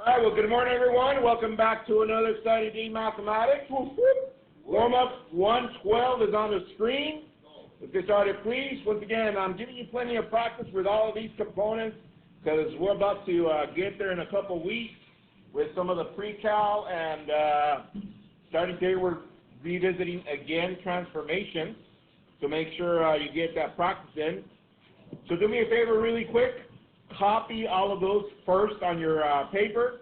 All right, well, good morning, everyone. Welcome back to another Study D Mathematics. Warm-up 112 is on the screen. Let's get started, please. Once again, I'm giving you plenty of practice with all of these components because we're about to get there in a couple weeks with some of the pre-cal, and starting today we're revisiting again transformations. So make sure you get that practice in. So do me a favor really quick. Copy all of those first on your paper.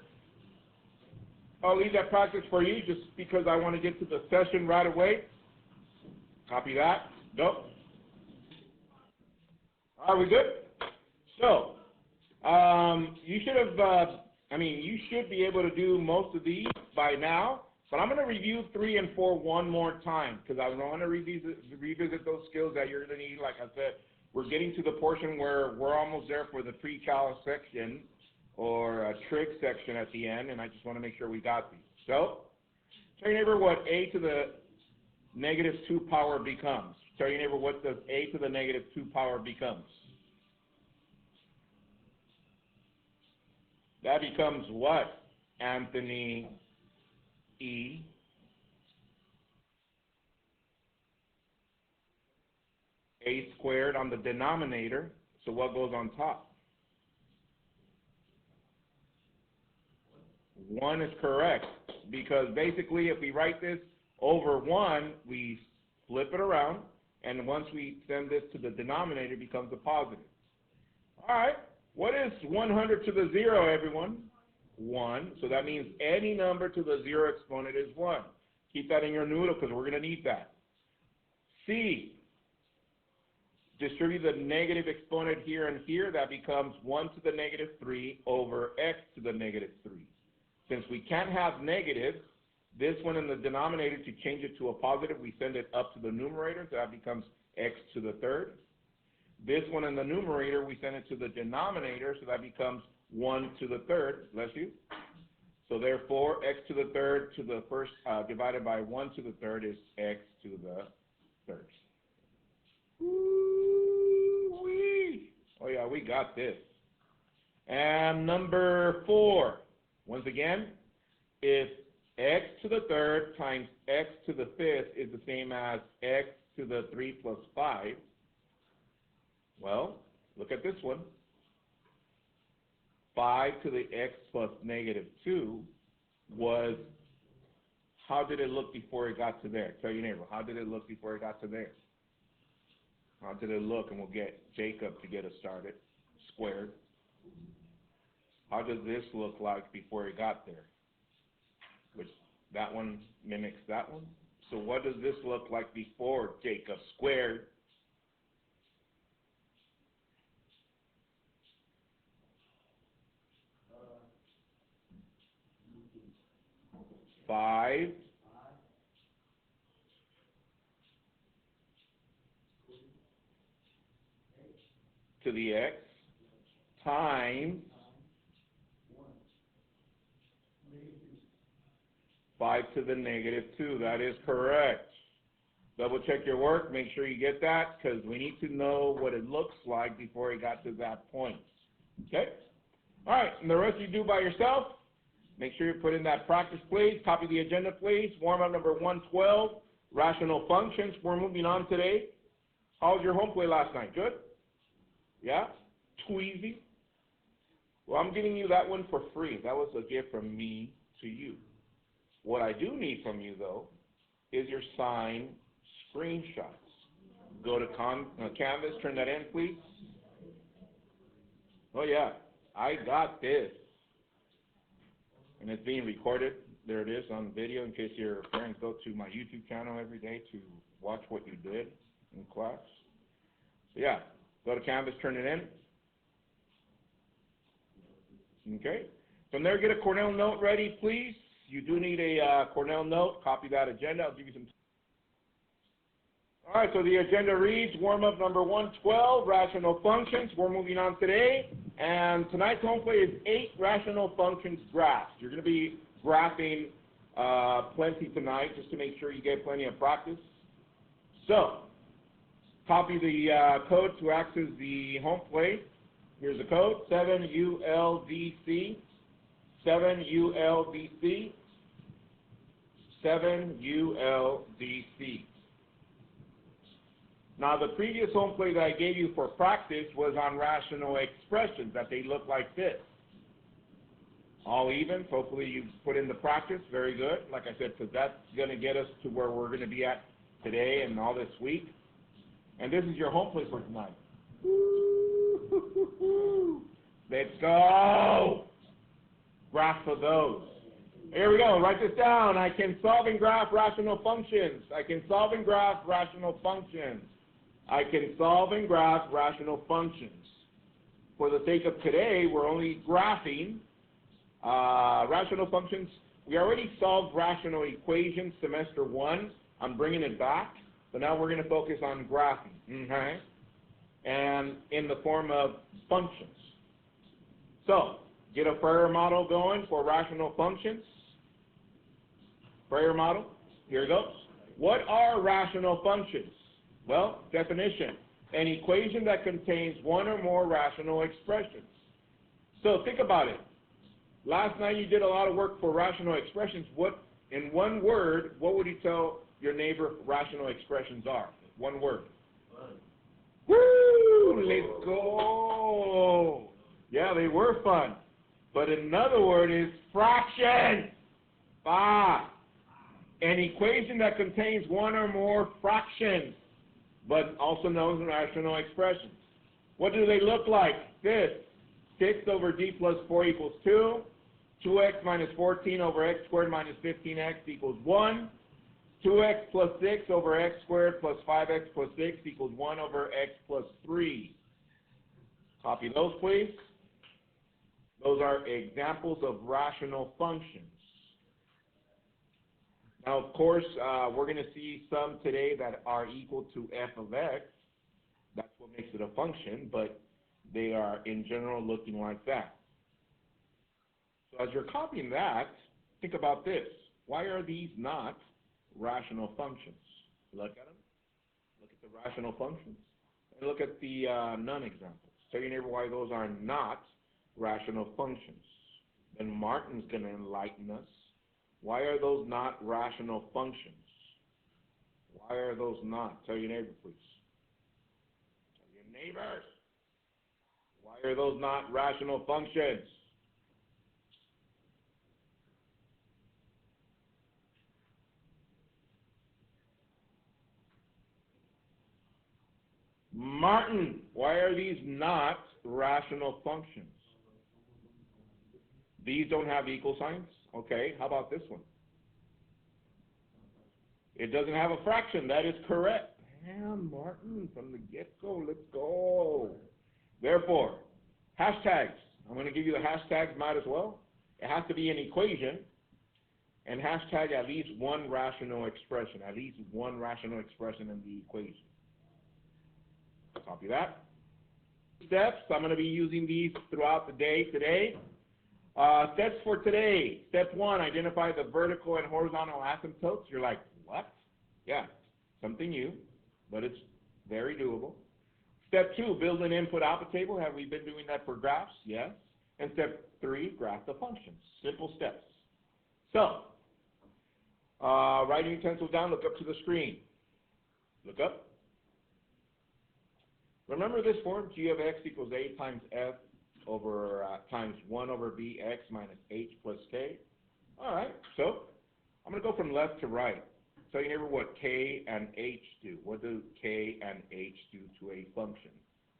I'll leave that practice for you just because I want to get to the session right away. Copy that. Go. Are we good? So, you should have, you should be able to do most of these by now, but I'm going to review 3 and 4 one more time because I want to revisit those skills that you're going to need. Like I said, we're getting to the portion where we're almost there for the pre-cal section or a trig section at the end, and I just want to make sure we got these. So, tell your neighbor what a to the negative 2 power becomes. Tell your neighbor what does a to the negative 2 power becomes. That becomes what, Anthony E? A squared on the denominator, so what goes on top? 1 is correct, because basically if we write this over 1, we flip it around, and once we send this to the denominator, it becomes a positive. All right, what is 100 to the 0, everyone? 1, so that means any number to the 0 exponent is 1. Keep that in your noodle because we're going to need that. C. Distribute the negative exponent here and here, that becomes 1 to the negative 3 over x to the negative 3. Since we can't have negatives, this one in the denominator, to change it to a positive, we send it up to the numerator, so that becomes x to the 3rd. This one in the numerator, we send it to the denominator, so that becomes 1 to the 3rd, bless you. So therefore, x to the 3rd to the first divided by 1 to the 3rd is x to the 3rd. Woo-wee. Oh yeah, we got this. And number 4, once again, if x to the 3rd times x to the 5th is the same as x to the 3 plus 5, well, look at this one. 5 to the x plus negative 2 was, how did it look before it got to there? Tell your neighbor, how did it look before it got to there? How did it look? And we'll get Jacob to get us started. Squared. How does this look like before it got there? Which, that one mimics that one. So what does this look like before Jacob squared? Five to the x times 5 to the negative 2. That is correct. Double check your work. Make sure you get that because we need to know what it looks like before it got to that point. Okay? All right. And the rest you do by yourself. Make sure you put in that practice, please. Copy the agenda, please. Warm-up number 112, rational functions. We're moving on today. How was your home play last night? Good? Yeah? Too easy? Well, I'm giving you that one for free. That was a gift from me to you. What I do need from you, though, is your signed screenshots. Go to Canvas, turn that in, please. Oh, yeah, I got this. And it's being recorded. There it is on video in case your parents go to my YouTube channel every day to watch what you did in class. So, yeah, go to Canvas, turn it in. Okay. From there, get a Cornell note ready, please. You do need a Cornell note. Copy that agenda. I'll give you some. All right, so the agenda reads warm-up number 112, rational functions. We're moving on today. And tonight's home play is 8 rational functions graphed. You're going to be graphing plenty tonight just to make sure you get plenty of practice. So, copy the code to access the home play. Here's the code, 7ULDC. 7ULDC. 7ULDC. Now, the previous home plate that I gave you for practice was on rational expressions, that they look like this. All even. Hopefully you put in the practice. Very good. Like I said, because that's going to get us to where we're going to be at today and all this week. And this is your home plate for tonight. Woo-hoo-hoo-hoo. Let's go. Graph for those. Here we go. Write this down. I can solve and graph rational functions. I can solve and graph rational functions. I can solve and graph rational functions. For the sake of today, we're only graphing rational functions. We already solved rational equations semester 1. I'm bringing it back. So now we're going to focus on graphing. Okay? And in the form of functions. So, get a Freire model going for rational functions. Freire model. Here it goes. What are rational functions? Well, definition. An equation that contains one or more rational expressions. So think about it. Last night you did a lot of work for rational expressions. What, in one word, what would you tell your neighbor rational expressions are? One word. Fun. Woo! Let's go. Yeah, they were fun. But another word is fraction. An equation that contains one or more fractions, but also known as rational expressions. What do they look like? This. 6 over d plus 4 equals 2. 2x minus 14 over x squared minus 15x equals 1. 2x plus 6 over x squared plus 5x plus 6 equals 1 over x plus 3. Copy those, please. Those are examples of rational functions. Now, of course, we're going to see some today that are equal to f of x. That's what makes it a function, but they are, in general, looking like that. So as you're copying that, think about this. Why are these not rational functions? Look at them. Look at the rational functions. And look at the non-examples. Tell your neighbor why those are not rational functions. Then Martin's going to enlighten us. Why are those not rational functions? Why are those not? Tell your neighbor, please. Tell your neighbors. Why are those not rational functions? Martin, why are these not rational functions? These don't have equal signs? Okay, how about this one? It doesn't have a fraction. That is correct. Damn, Martin, from the get-go, let's go. Therefore, hashtags. I'm going to give you the hashtags, might as well. It has to be an equation, and hashtag at least one rational expression, at least one rational expression in the equation. Copy that. Steps, I'm going to be using these throughout the day today. Steps for today. Step 1, identify the vertical and horizontal asymptotes. You're like, what? Yeah, something new, but it's very doable. Step 2, build an input-output table. Have we been doing that for graphs? Yes. And step 3, graph the functions. Simple steps. So, writing utensils down, look up to the screen. Look up. Remember this form, g of x equals a times f over times 1 over b x minus h plus k. All right, so I'm going to go from left to right. Tell your neighbor what k and h do. What do k and h do to a function?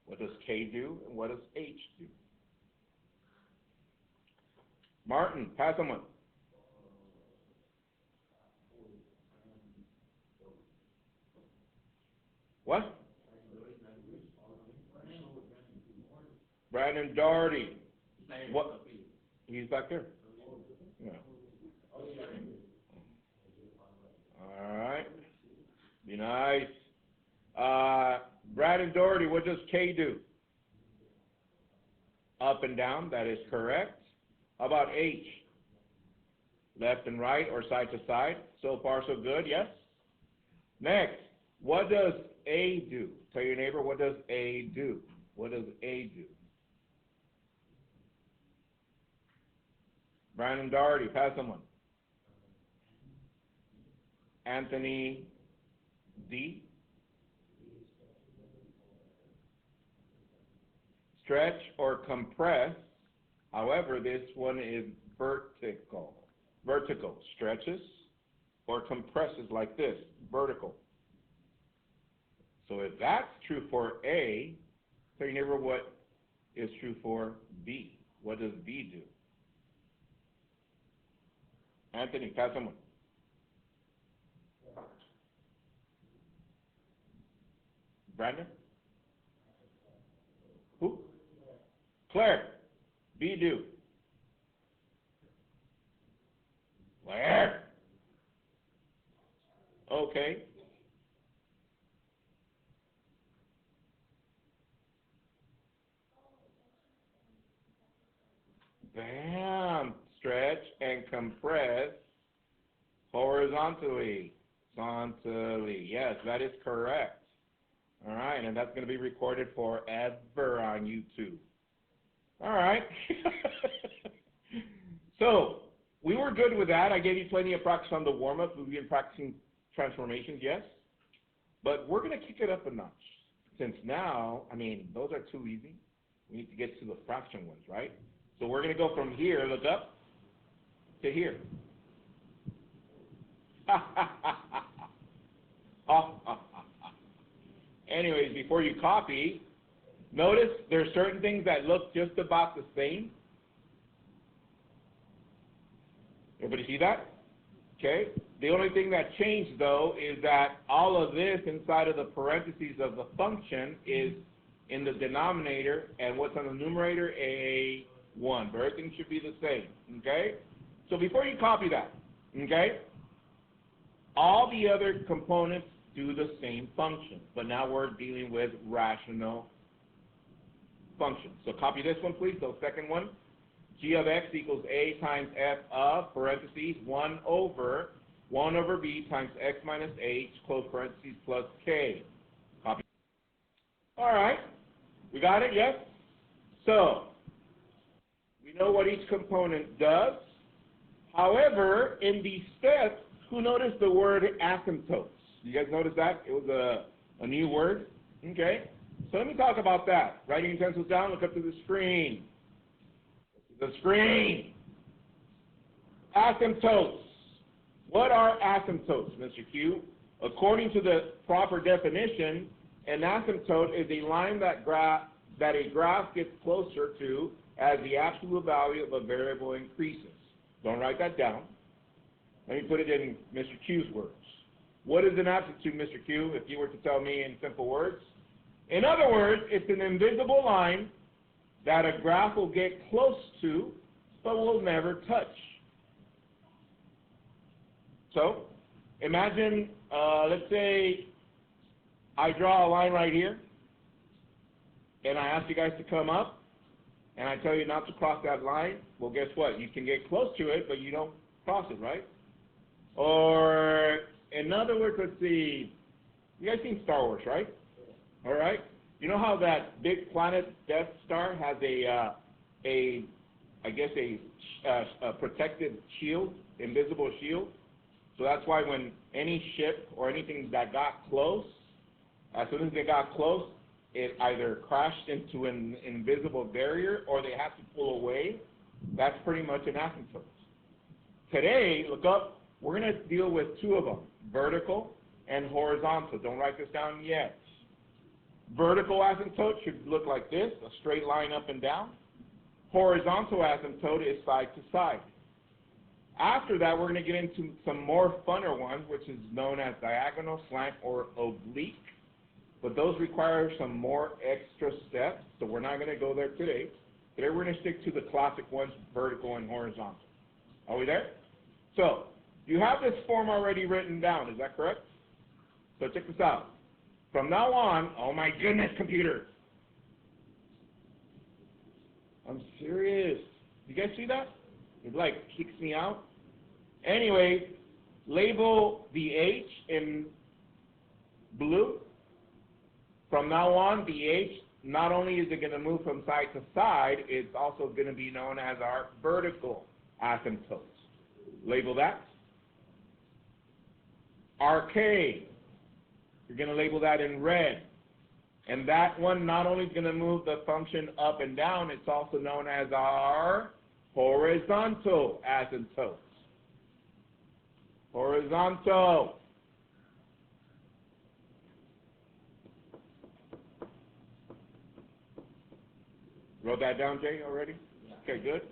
What does k do and what does h do? Martin, pass on one. What? Brandon Doherty. What? He's back there. Yeah. All right. Be nice. Brandon Doherty, what does K do? Up and down, that is correct. How about H? Left and right or side to side? So far, so good, yes? Next, what does A do? Tell your neighbor, what does A do? What does A do? Brandon Doherty, pass someone. Anthony D. Stretch or compress. However, this one is vertical. Vertical stretches or compresses like this, vertical. So if that's true for A, tell your neighbor what is true for B. What does B do? Anthony, pass someone. Brandon? Who? Claire. B do. Claire. Okay. Bam. Stretch and compress horizontally. Horizontally. Yes, that is correct. All right, and that's going to be recorded forever on YouTube. All right. So, we were good with that. I gave you plenty of practice on the warm-up. We've been practicing transformations, yes? But we're going to kick it up a notch. Since now, I mean, those are too easy. We need to get to the fraction ones, right? So we're going to go from here, look up, to here. Anyways, before you copy, notice there's certain things that look just about the same. Everybody see that? Okay. The only thing that changed, though, is that all of this inside of the parentheses of the function is in the denominator, and what's on the numerator? A1. But everything should be the same. Okay? So before you copy that, okay, all the other components do the same function, but now we're dealing with rational functions. So copy this one, please, the second one. G of x equals a times f of, parentheses, 1 over b times x minus h, close parentheses, plus k. Copy. All right. We got it, yes? So, we know what each component does. However, in these steps, who noticed the word asymptotes? You guys notice that? It was a new word. Okay. So let me talk about that. Write your utensils down, look up to the screen. The screen. Asymptotes. What are asymptotes, Mr. Q? According to the proper definition, an asymptote is a line that a graph gets closer to as the absolute value of a variable increases. Don't write that down. Let me put it in Mr. Q's words. What is an asymptote, Mr. Q, if you were to tell me in simple words? In other words, it's an invisible line that a graph will get close to, but will never touch. So, imagine, let's say I draw a line right here, and I ask you guys to come up, and I tell you not to cross that line. Well, guess what? You can get close to it, but you don't cross it, right? Or, in other words, let's see, you guys seen Star Wars, right? All right? You know how that big planet Death Star has a protected shield, invisible shield? So that's why when any ship or anything that got close, as soon as they got close, it either crashed into an invisible barrier or they have to pull away. That's pretty much an asymptote. Today, look up, we're going to deal with two of them, vertical and horizontal. Don't write this down yet. Vertical asymptote should look like this, a straight line up and down. Horizontal asymptote is side to side. After that, we're going to get into some more funner ones, which is known as diagonal, slant, or oblique. But those require some more extra steps, so we're not going to go there today. Today we're going to stick to the classic ones, vertical and horizontal. Are we there? So, you have this form already written down, is that correct? So check this out. From now on, oh my goodness, computer. I'm serious. You guys see that? It like kicks me out. Anyway, label the H in blue. From now on, the H, not only is it going to move from side to side, it's also going to be known as our vertical asymptotes. Label that. Our K, you're going to label that in red. And that one not only is going to move the function up and down, it's also known as our horizontal asymptotes. Horizontal. Wrote that down, Jay, already? Yeah. Okay, good.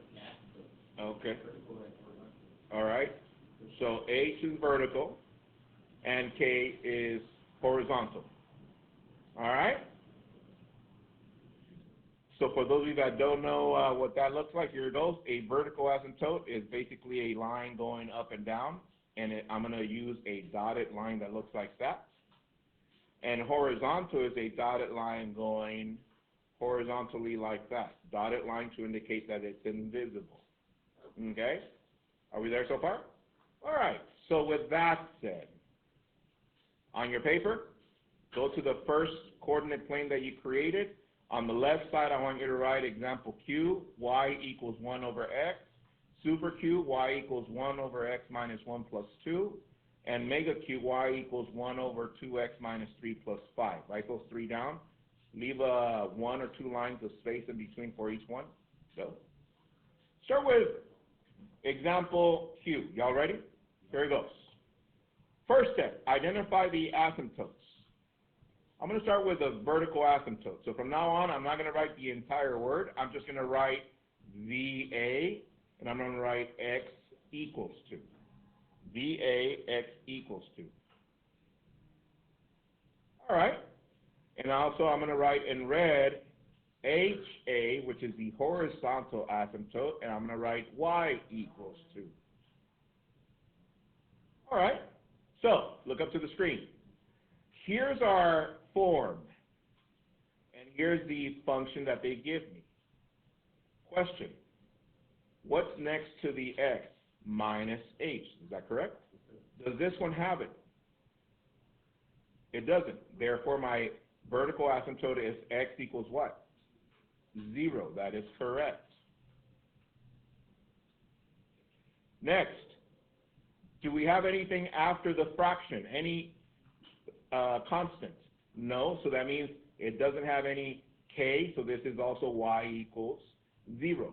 Okay. All right. So H is vertical and K is horizontal. All right? So for those of you that don't know what that looks like, here it goes. A vertical asymptote is basically a line going up and down, and I'm going to use a dotted line that looks like that. And horizontal is a dotted line going horizontally like that. Dotted line to indicate that it's invisible. Okay? Are we there so far? All right. So with that said, on your paper, go to the first coordinate plane that you created. On the left side, I want you to write example Q, y equals 1 over x. Super Q, y equals 1 over x minus 1 plus 2. And mega Q, y equals 1 over 2x minus 3 plus 5. Write those three down. Leave 1 or 2 lines of space in between for each one. So, start with example Q. Y'all ready? Here it goes. First step, identify the asymptotes. I'm going to start with a vertical asymptote. So from now on, I'm not going to write the entire word. I'm just going to write VA, and I'm going to write x equals 2. VA, x equals 2. All right. And also I'm going to write in red HA, which is the horizontal asymptote, and I'm going to write y equals 2. All right. So look up to the screen. Here's our form, and here's the function that they give me. Question, what's next to the x? Minus h, is that correct? Does this one have it? It doesn't. Therefore, my vertical asymptote is x equals what? 0, that is correct. Next, do we have anything after the fraction, any constant? No, so that means it doesn't have any k, so this is also y equals 0.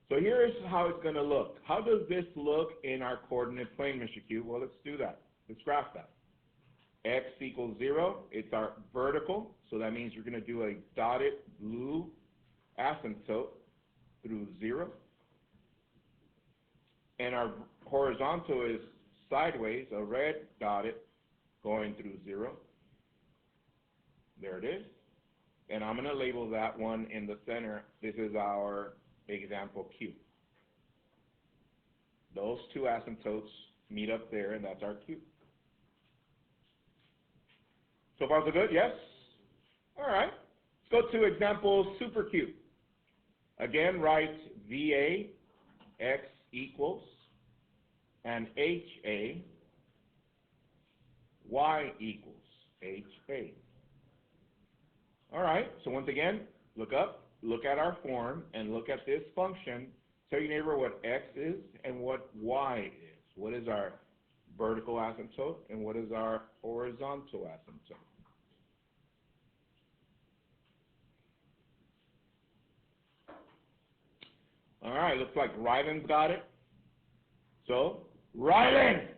So here's how it's going to look. How does this look in our coordinate plane, Mr. Q? Well, let's do that. Let's graph that. X equals 0, it's our vertical, so that means you're going to do a dotted blue asymptote through 0. And our horizontal is sideways, a red dotted going through 0. There it is. And I'm going to label that one in the center. This is our example Q. Those two asymptotes meet up there, and that's our Q. So far so good, yes? All right. Let's go to example super Q. Again, write VA, x equals, and HA, y equals, HA. All right, so once again, look up, look at our form, and look at this function. Tell your neighbor what x is and what y is. What is our vertical asymptote and what is our horizontal asymptote? All right, looks like Ryland's got it. So, Ryland!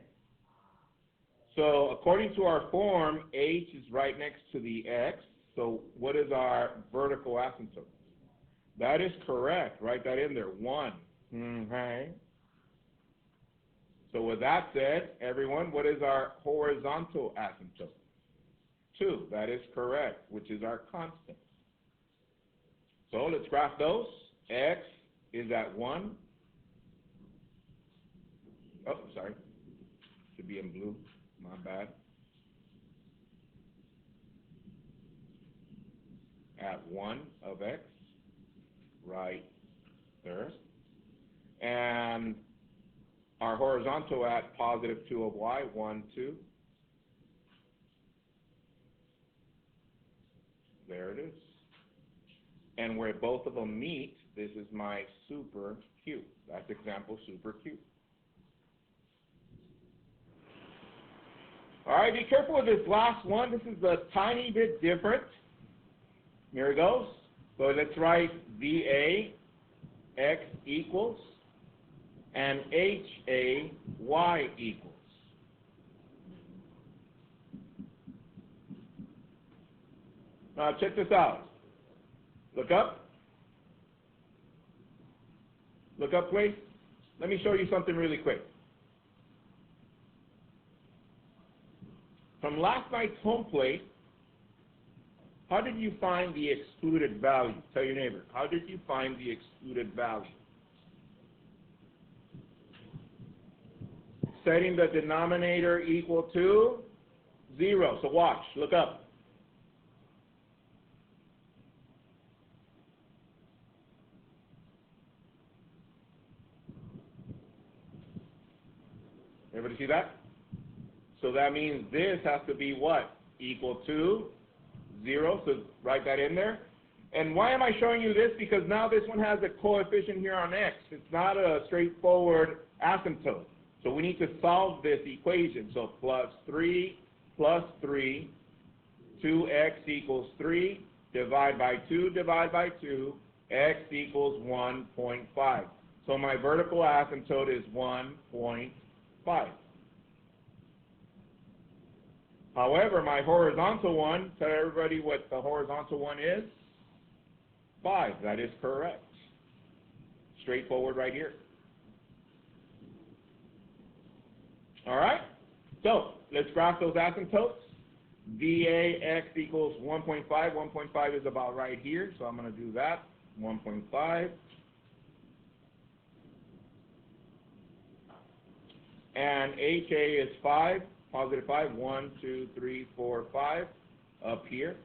So, according to our form, h is right next to the x. So, what is our vertical asymptote? That is correct. Write that in there. 1. Okay. So, with that said, everyone, what is our horizontal asymptote? 2. That is correct, which is our constant. So, let's graph those. X is at 1. Oh, sorry. Should be in blue. My bad. At 1 of x, right there. And our horizontal at positive 2 of y, 1, 2. There it is. And where both of them meet, this is my super Q. That's example super Q. All right, be careful with this last one. This is a tiny bit different. Here it goes. So let's write VA, X equals, and HA, Y equals. Now check this out. Look up. Look up, please. Let me show you something really quick. From last night's home plate, how did you find the excluded value? Tell your neighbor, how did you find the excluded value? Setting the denominator equal to 0. So watch, look up. Everybody see that? So that means this has to be what? Equal to 0. So write that in there. And why am I showing you this? Because now this one has a coefficient here on x. It's not a straightforward asymptote. So we need to solve this equation. So plus 3, 2x equals 3, divide by 2, x equals 1.5. So my vertical asymptote is 1.5. However, my horizontal one, tell everybody what the horizontal one is. 5. That is correct. Straightforward right here. All right? So let's graph those asymptotes. VAX equals 1.5. 1.5 is about right here, so I'm going to do that. 1.5. And HA is 5. Positive 5, 1, 2, 3, 4, 5, up here.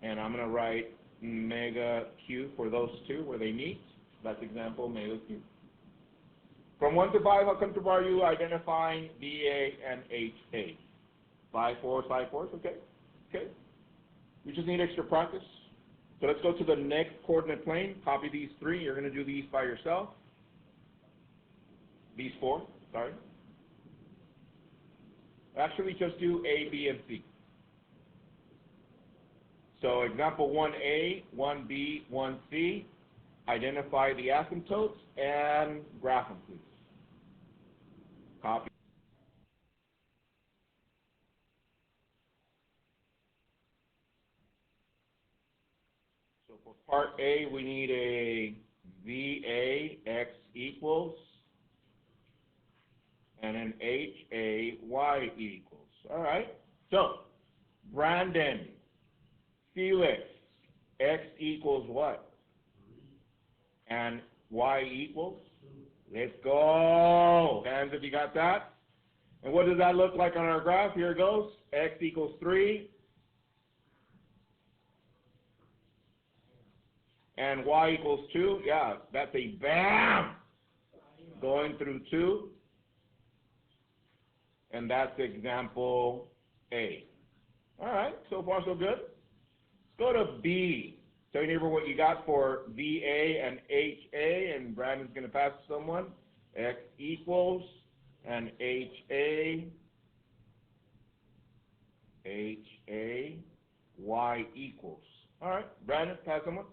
And I'm going to write mega Q for those two where they meet. That's example mega Q. From 1 to 5, I'll come to bar you identifying VA and HA. 5, 4, 5, 4, okay? Okay. We just need extra practice. So let's go to the next coordinate plane. Copy these 3. You're going to do these by yourself. These 4, sorry. Actually, just do A, B, and C. So example 1A, 1B, 1C. Identify the asymptotes and graph them, please. Copy. So for part A, we need a VA, X equals, and an HA, Y equals. All right. So, Brandon, Felix, X equals what? And Y equals? Let's go. Hands if you got that. And what does that look like on our graph? Here it goes. X equals 3. And Y equals 2. Yeah, that's a BAM! Going through 2. And that's example A. All right, so far so good. Let's go to B. Tell your neighbor what you got for VA and HA, and Brandon's going to pass to someone. X equals, and HA, Y equals. All right, Brandon, pass someone.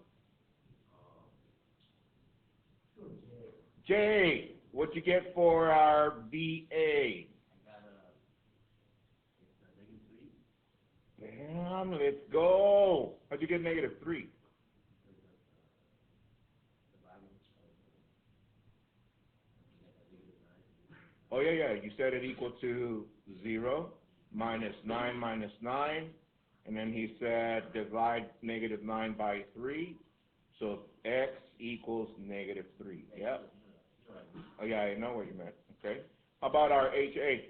J, what you get for our VA? Damn, let's go. How'd you get negative 3? Oh, yeah, you said it equal to 0, minus 9, and then he said divide negative 9 by 3, so X equals negative 3, yeah? Oh, yeah, I know what you meant, okay? How about our HA?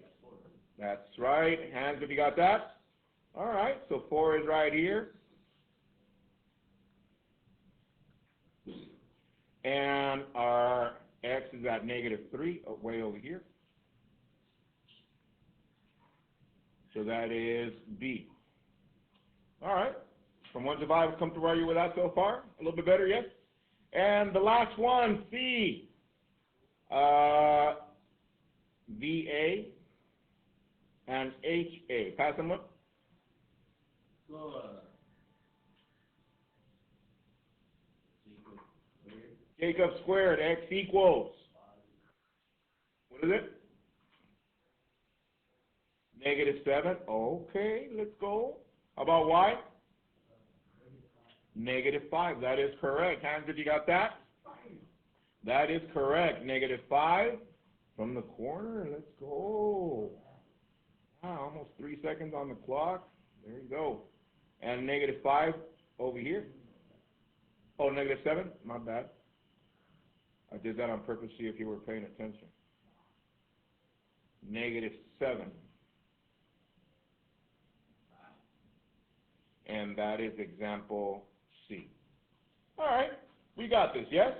That's right. Hands if you got that. All right, so 4 is right here. And our X is at negative 3, way over here. So that is B. All right. From 1 to 5, comfortable are you with that so far? A little bit better, yes? And the last one, C. VA and HA. Pass them up. Jacob squared, X equals. What is it? -7. Okay, let's go. How about Y? -5. That is correct. Hands if you got that. That is correct. -5 from the corner. Let's go. Wow, almost 3 seconds on the clock. There you go. And -5 over here. Oh, -7? My bad. I did that on purpose, see if you were paying attention. -7. And that is example C. All right, we got this, yes?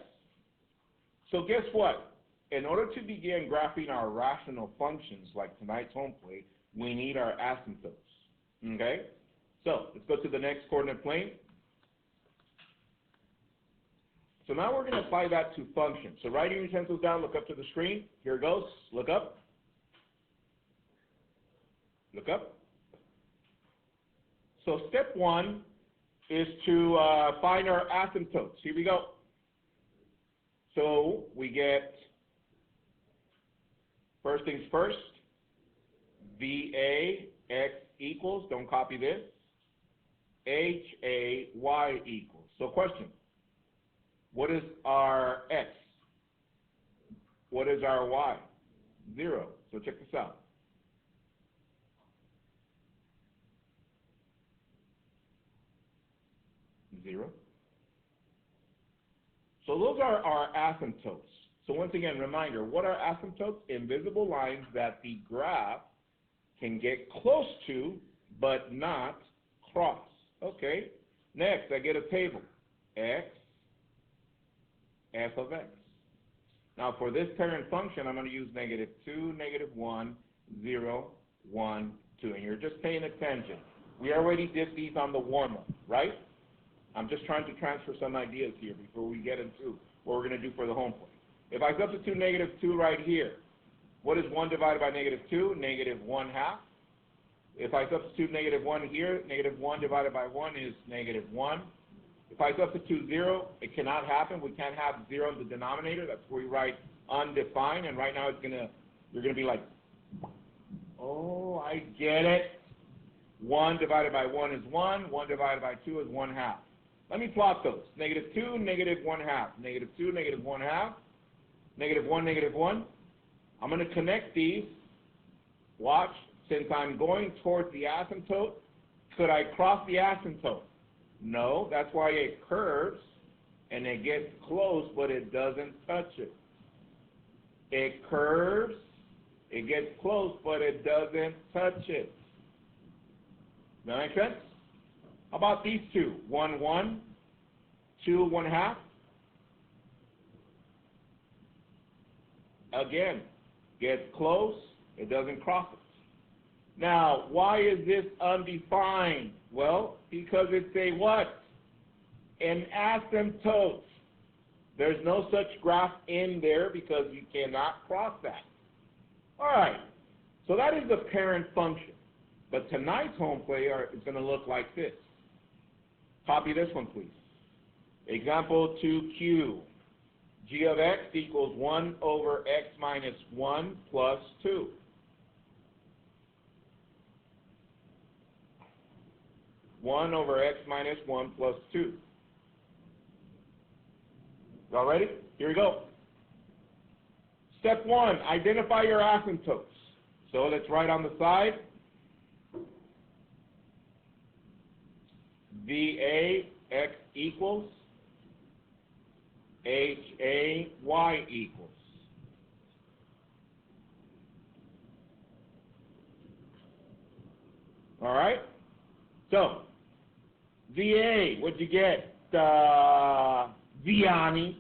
So guess what? In order to begin graphing our rational functions like tonight's home plate, we need our asymptotes, okay? So let's go to the next coordinate plane. So now we're going to apply that to functions. So write your utensils down, look up to the screen. Here it goes. Look up. Look up. So step 1 is to find our asymptotes. Here we go. So we get, first things first, VA, X equals, don't copy this, HA, Y equals. So question, what is our X? What is our Y? 0. So check this out. Zero. So those are our asymptotes. So once again, reminder, what are asymptotes? Invisible lines that the graph can get close to, but not cross. Okay. Next, I get a table. X, f of X. Now for this parent function, I'm going to use -2, -1, 0, 1, 2. And you're just paying attention. We already did these on the warm-up, right? I'm just trying to transfer some ideas here before we get into what we're going to do for the home plate. If I substitute -2 right here, what is 1 divided by -2? -1/2. If I substitute -1 here, -1 divided by 1 is -1. If I substitute 0, it cannot happen. We can't have 0 in the denominator. That's where we write undefined. And right now you're going to be like, oh, I get it. 1 divided by 1 is 1. 1 divided by 2 is 1/2. Let me plot those. -2, -1/2. -2, -1/2. -1, -1. I'm going to connect these. Watch. Since I'm going towards the asymptote, could I cross the asymptote? No. That's why it curves and it gets close, but it doesn't touch it. It curves, it gets close, but it doesn't touch it. Does that make sense? How about these two? 1, 1, 2, 1/2. Again, gets close, it doesn't cross it. Now, why is this undefined? Well, because it's a what? An asymptote. There's no such graph in there because you cannot cross that. All right, so that is the parent function. But tonight's home plate is going to look like this. Copy this one, please. Example 2Q. G of X equals 1 over X minus 1 plus 2. One over X minus 1 plus 2. Y'all ready? Here we go. Step 1, identify your asymptotes. So let's write on the side. VA X equals HA Y equals. All right? So, VA, what'd you get? Vianney.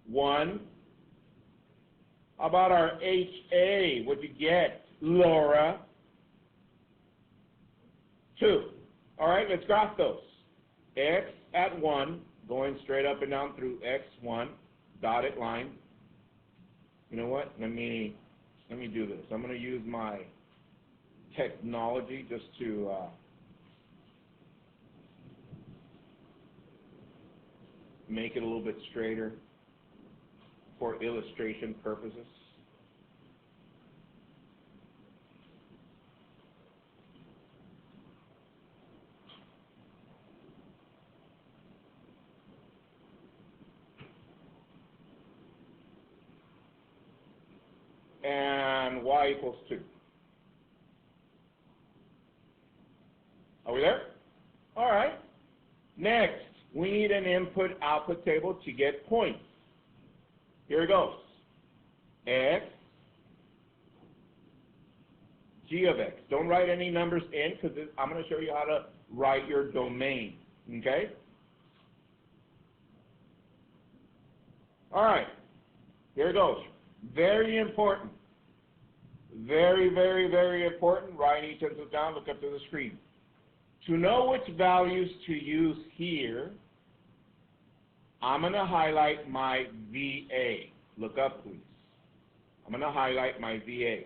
1. How about our HA? What'd you get? Laura. 2. All right, let's graph those. X at 1, going straight up and down through x1, dotted line. You know what? Let me do this. I'm going to use my technology just to make it a little bit straighter for illustration purposes. And y equals 2. Are we there? All right. Next, we need an input-output table to get points. Here it goes. X, g of x. Don't write any numbers in because I'm going to show you how to write your domain. Okay? All right. Here it goes. Very important. Very, very, very important. Write each of those down. Look up to the screen. To know which values to use here, I'm going to highlight my VA. Look up, please. I'm going to highlight my VA.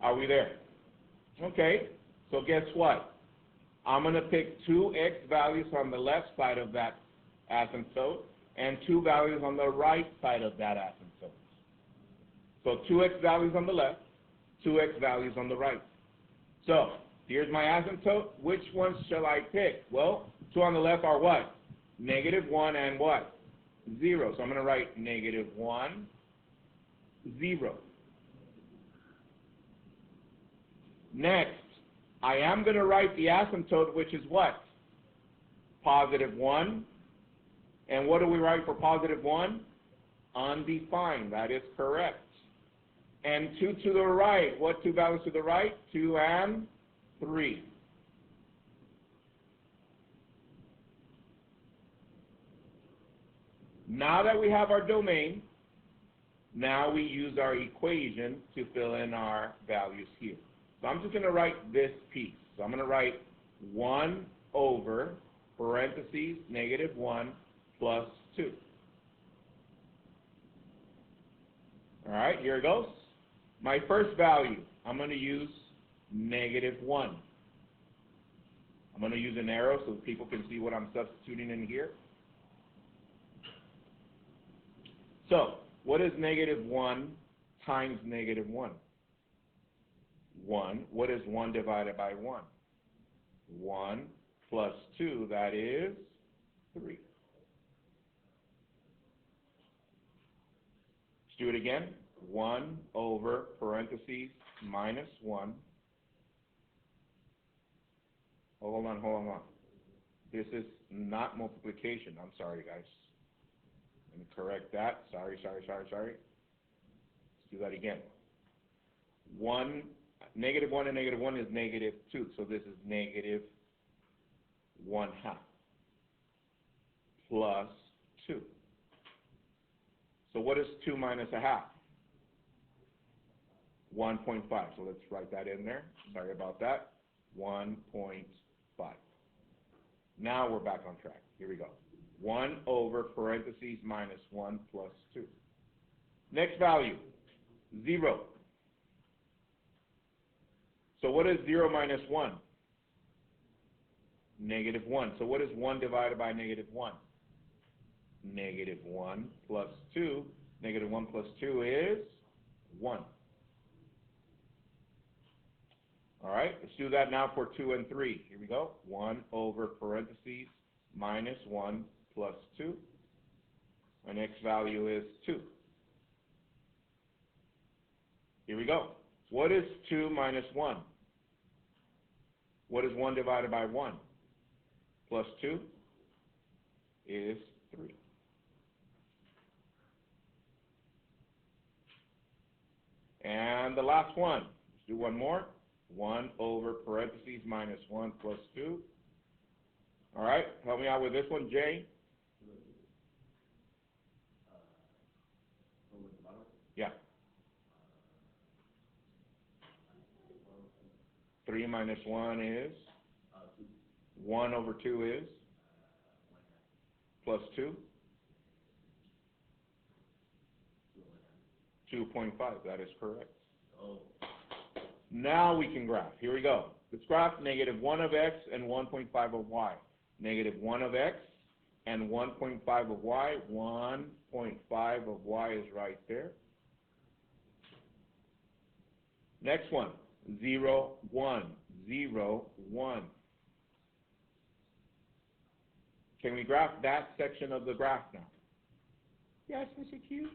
Are we there? Okay. So guess what? I'm going to pick 2 x values on the left side of that asymptote and 2 values on the right side of that asymptote. So 2 x values on the left, 2 x values on the right. So here's my asymptote. Which ones shall I pick? Well, 2 on the left are what? -1 and what? 0. So I'm going to write -1, 0. Next, I am going to write the asymptote, which is what? +1. And what do we write for +1? Undefined. That is correct. And 2 to the right. What 2 values to the right? 2 and 3. Now that we have our domain, now we use our equation to fill in our values here. So I'm just going to write this piece. So I'm going to write 1 over parentheses -1 plus 2. All right, here it goes. My first value, I'm going to use -1. I'm going to use an arrow so people can see what I'm substituting in here. So, what is -1 times -1? 1. What is 1 divided by 1? 1 plus 2, that is 3. Let's do it again. 1 over parentheses -1. Hold on. This is not multiplication. I'm sorry, guys. Let me correct that. Sorry. Let's do that again. -1 and -1 is -2. So this is -1/2 plus 2. So what is 2 minus 1/2? 1.5. So let's write that in there. Sorry about that. 1.5. Now we're back on track. Here we go. 1 over parentheses -1 plus 2. Next value, 0. So what is 0 minus 1? -1. So what is 1 divided by -1? -1 plus 2. -1 plus 2 is 1. All right, let's do that now for 2 and 3. Here we go. 1 over parentheses -1 plus 2. My next value is 2. Here we go. What is 2 minus 1? What is 1 divided by 1? Plus 2 is 3. And the last one. Let's do one more. 1 over parentheses -1 plus 2. All right, help me out with this one, Jay. Yeah. 3 minus 1 is? 1 over 2 is? Plus 2? 2.5, that is correct. Now we can graph. Here we go. Let's graph negative 1 of x and 1.5 of y. Negative 1 of x and 1.5 of y. 1.5 of y is right there. Next one, 0, 1, 0, 1. Can we graph that section of the graph now? Yes, Mr. Q.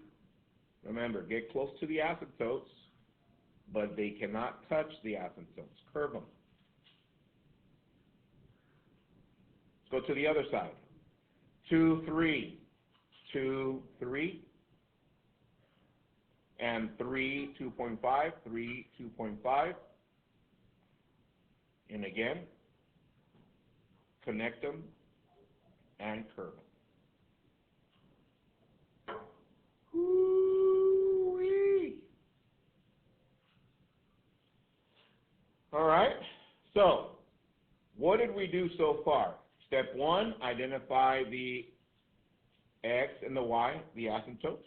Remember, get close to the asymptotes, but they cannot touch the asymptotes. Curve them. Let's go to the other side. 2, 3. 2, 3. And 3, 2.5. 3, 2.5. And again, connect them and curve them. Woo-wee. All right, so what did we do so far? Step 1, identify the x and the y, the asymptotes.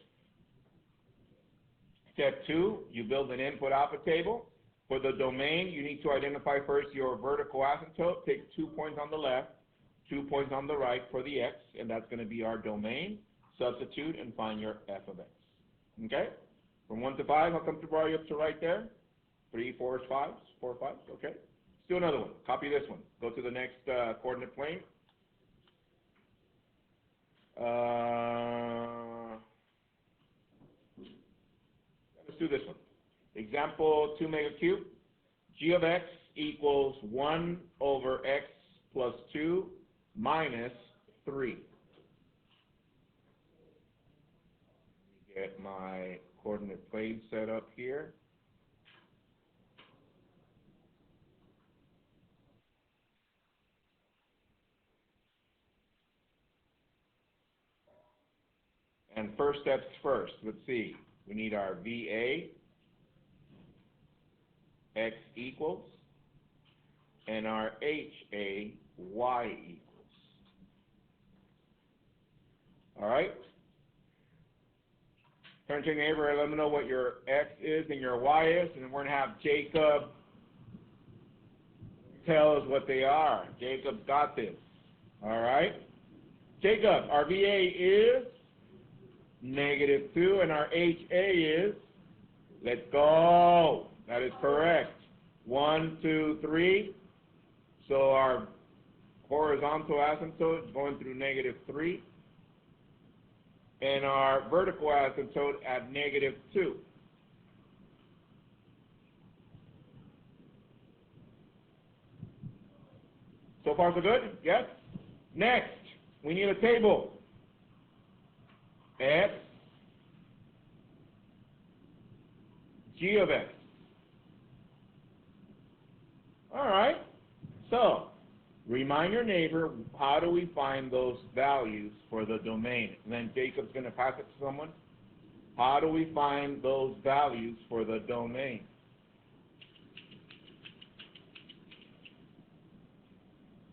Step 2, you build an input-output table. For the domain, you need to identify first your vertical asymptote. Take 2 points on the left, 2 points on the right for the x, and that's going to be our domain. Substitute and find your f of x. Okay? From 1 to 5, how come to borrow you up to right there? 3, 4, 5, 4, 5. Okay. Let's do another one. Copy this one. Go to the next coordinate plane. Let's do this one. Example 2 mega cube. G of x equals 1 over x plus 2 minus 3. Let me get my coordinate plane set up here. And first steps first. Let's see. We need our VA, x equals, and our HA, y equals. All right? Turn to your neighbor and let them know what your x is and your y is, and then we're going to have Jacob tell us what they are. Jacob's got this. All right? Jacob, our VA is -2, and our HA is, let's go. That is correct. 1, 2, 3. So our horizontal asymptote is going through -3. And our vertical asymptote at -2. So far so good? Yes? Next, we need a table. X, G of x. All right. So, remind your neighbor, how do we find those values for the domain? And then Jacob's going to pass it to someone. How do we find those values for the domain?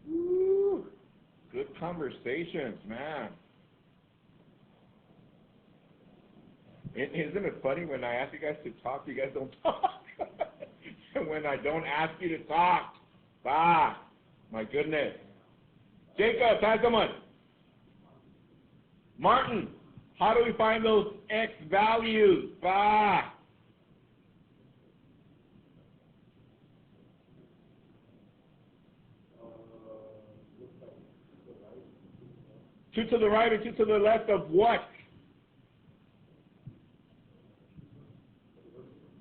Woo. Good conversations, man. Isn't it funny when I ask you guys to talk, you guys don't talk? And when I don't ask you to talk, my goodness. Jacob, pass someone. Martin, how do we find those x values? 2 to the right or 2 to the left of what?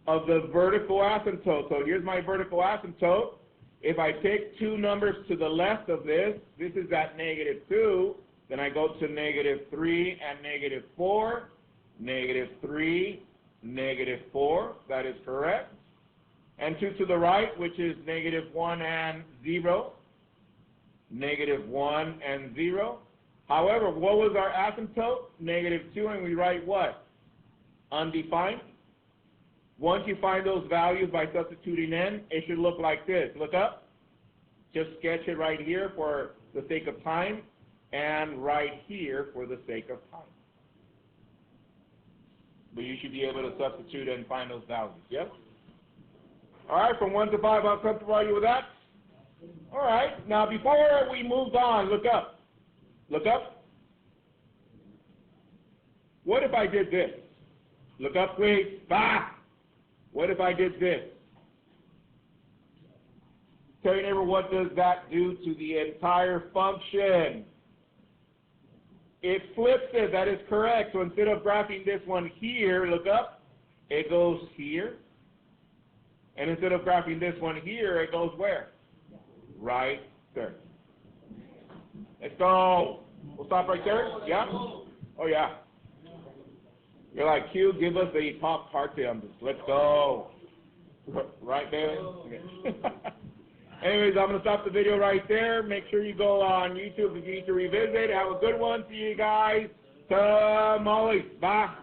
Of the vertical asymptote. So here's my vertical asymptote. If I take 2 numbers to the left of this is at -2, then I go to -3 and -4, -3, -4, that is correct. And 2 to the right, which is -1 and 0, -1 and 0. However, what was our asymptote? -2, and we write what? Undefined. Once you find those values by substituting in, it should look like this. Look up. Just sketch it right here for the sake of time, and right here for the sake of time. But you should be able to substitute and find those values, yes? All right, from 1 to 5, how comfortable are you with that? All right, now before we moved on, look up. Look up. What if I did this? Look up, please. Bah! What if I did this? Tell your neighbor, what does that do to the entire function? It flips it. That is correct. So instead of graphing this one here, look up, it goes here. And instead of graphing this one here, it goes where? Right there. Let's go. We'll stop right there. Yeah? Oh, yeah. You're like, Q, give us a top party on this. Let's go. Right there. Okay. Anyways, I'm going to stop the video right there. Make sure you go on YouTube if you need to revisit. Have a good one. See you guys tomorrow. Bye.